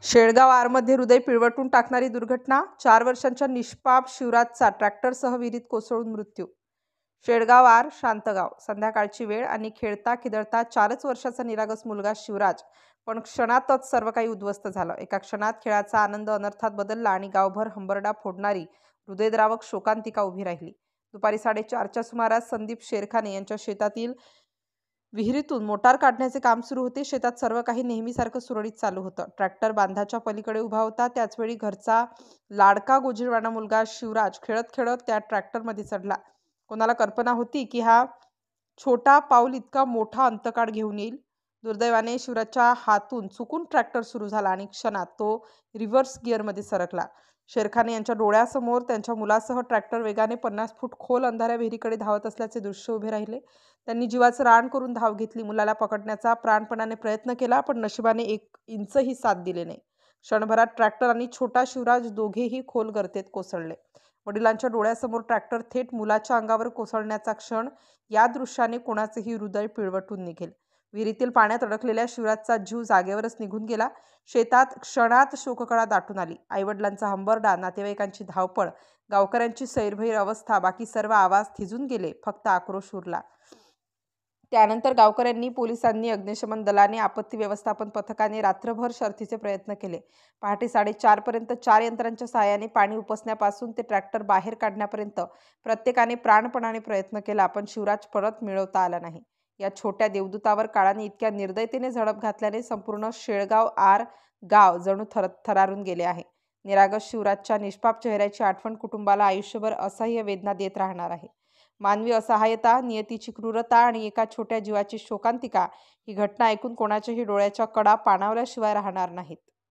शेळगाव आरमध्ये हृदय पिळवटून टाकणारी दुर्घटना। 4 वर्षांच्या निष्पाप शिवराजचा ट्रॅक्टरसह विहिरीत कोसळून मृत्यू। शेळगाव आर शांतगाव। संध्याकाळची वेळ आणि खेळता खिदळता 4च वर्षाचा निरागस मुलगा शिवराज, पण क्षणातच सर्व काही उद्ध्वस्त झालं। एका क्षणात खेळाचा आनंद अनर्थात बदलला आणि गावभर हंबरडा फोडणारी हृदयद्रावक शोकांतिका उभी राहिली। दुपारी 4:30च्या सुमारास संदीप शेरखाने यांच्या शेतातील विहिरीतून मोटार काढण्याचे काम सुरू होते। शेतात सर्व काही नेहमीसारखं सुरळीत चालू होतं। ट्रॅक्टर बांधाच्या पलीकडे उभा होता। त्याचवेळी घरचा लाडका गोजीरवाणा मुलगा शिवराज खेळत खेळत त्या ट्रॅक्टरमध्ये चढला। कोणाला कल्पना होती की हा छोटा पाऊल इतका मोठा अंतकाळ घेऊन येईल? दुर्दैवाने शिवराजच्या हातून चुकून ट्रॅक्टर सुरू झाला आणि क्षणात तो रिव्हर्स गिअरमध्ये सरकला। शेरखाने यांच्या डोळ्यासमोर त्यांच्या मुलासह ट्रॅक्टर वेगाने 50 फूट खोल अंधाऱ्या विहिरीकडे धावत असल्याचे दृश्य उभे राहिले। त्यांनी जीवाचं रान करून धाव घेतली। मुलाला पकडण्याचा प्राणपणाने प्रयत्न केला, पण नशिबाने 1 इंचही साथ दिले नाही। क्षणभरात ट्रॅक्टर आणि छोटा शिवराज दोघेही खोल गर्तेत कोसळले। वडिलांच्या डोळ्यासमोर ट्रॅक्टर थेट मुलाच्या अंगावर कोसळण्याचा क्षण, या दृश्याने कोणाचेही हृदय पिळवटून निघेल। विहिरीतील पाण्यात अडकलेल्या शिवराजचा जीव जागेवरच निघून गेला। शेतात क्षणात शोककळा दाटून आली। आईवडिलांचा हंबरडा, नातेवाईकांची धावपळ, गावकऱ्यांची सैरभैर अवस्था, बाकी सर्व आवाज थिजून गेले। फक्त आक्रोश उरला। त्यानंतर गावकऱ्यांनी, पोलिसांनी, अग्निशमन दलाने, आपत्ती व्यवस्थापन पथकाने रात्रभर शर्थीचे प्रयत्न केले। पहाटे 4:30 पर्यंत 4 यंत्रांच्या सहाय्याने पाणी उपसण्यापासून ते ट्रॅक्टर बाहेर काढण्यापर्यंत प्रत्येकाने प्राणपणाने प्रयत्न केला, पण शिवराज परत मिळवता आला नाही। या छोट्या देवदूतावर काळाने इतक्या निर्दयतेने झडप घातल्याने संपूर्ण शेळगाव आर गाव जणू थरारून गेले आहे। निरागस शिवराजच्या निष्पाप चेहऱ्याची आठवण कुटुंबाला आयुष्यभर असह्य वेदना देत राहणार आहे। मानवी असहायता, नियतीची क्रूरता आणि एका छोट्या जीवाची शोकांतिका, ही घटना ऐकून कोणाच्याही डोळ्याच्या कडा पाणावल्याशिवाय राहणार नाहीत।